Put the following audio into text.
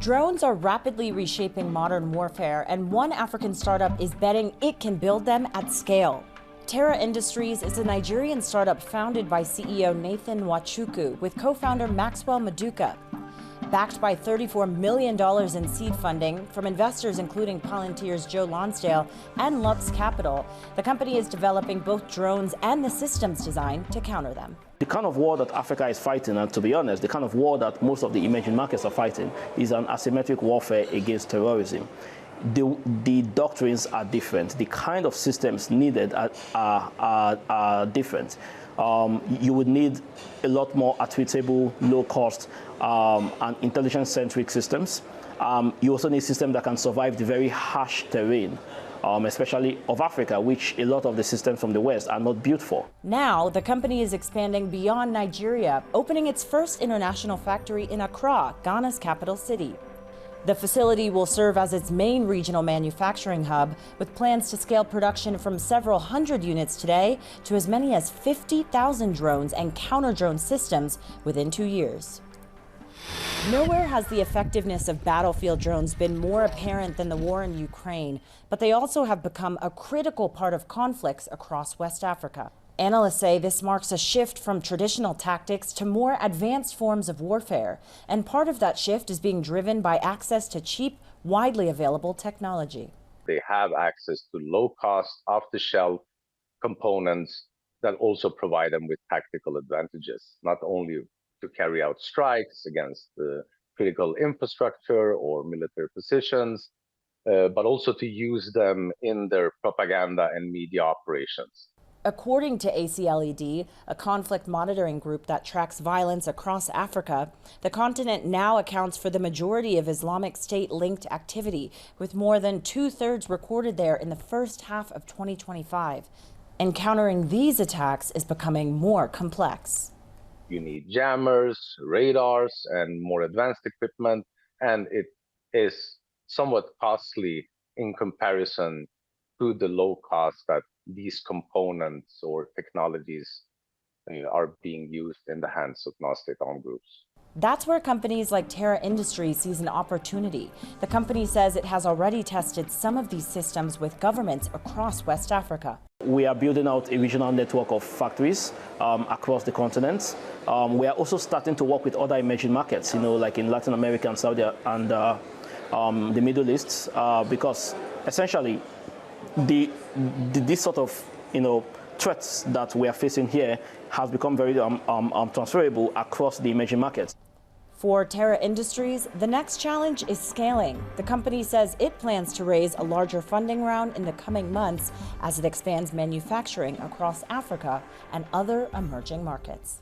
Drones are rapidly reshaping modern warfare, and one African startup is betting it can build them at scale. Terra Industries is a Nigerian startup founded by CEO Nathan Nwachukwu with co-founder Maxwell Maduka. Backed by $34 million in seed funding from investors including Palantir's Joe Lonsdale and Lux Capital, the company is developing both drones and the systems designed to counter them. The kind of war that Africa is fighting, and to be honest, the kind of war that most of the emerging markets are fighting, is an asymmetric warfare against terrorism. The doctrines are different. The kind of systems needed are different. You would need a lot more attributable, low-cost, and intelligence-centric systems. You also need systems that can survive the very harsh terrain, especially of Africa, which a lot of the systems from the West are not built for. Now, the company is expanding beyond Nigeria, opening its first international factory in Accra, Ghana's capital city. The facility will serve as its main regional manufacturing hub, with plans to scale production from several hundred units today to as many as 50,000 drones and counter-drone systems within 2 years. Nowhere has the effectiveness of battlefield drones been more apparent than the war in Ukraine, but they also have become a critical part of conflicts across West Africa. Analysts say this marks a shift from traditional tactics to more advanced forms of warfare, and part of that shift is being driven by access to cheap, widely available technology. They have access to low-cost, off-the-shelf components that also provide them with tactical advantages, not only to carry out strikes against the critical infrastructure or military positions, but also to use them in their propaganda and media operations. According to ACLED, a conflict monitoring group that tracks violence across Africa, the continent now accounts for the majority of Islamic State-linked activity, with more than 2/3 recorded there in the first half of 2025. Encountering these attacks is becoming more complex. You need jammers, radars, and more advanced equipment, and it is somewhat costly in comparison to the low cost that these components or technologies are being used in the hands of non-state-owned groups. That's where companies like Terra Industries sees an opportunity. The company says it has already tested some of these systems with governments across West Africa. We are building out a regional network of factories across the continent. We are also starting to work with other emerging markets, like in Latin America and Saudi and the Middle East, because essentially this sort of threats that we are facing here has become very transferable across the emerging markets. For Terra Industries, the next challenge is scaling. The company says it plans to raise a larger funding round in the coming months as it expands manufacturing across Africa and other emerging markets.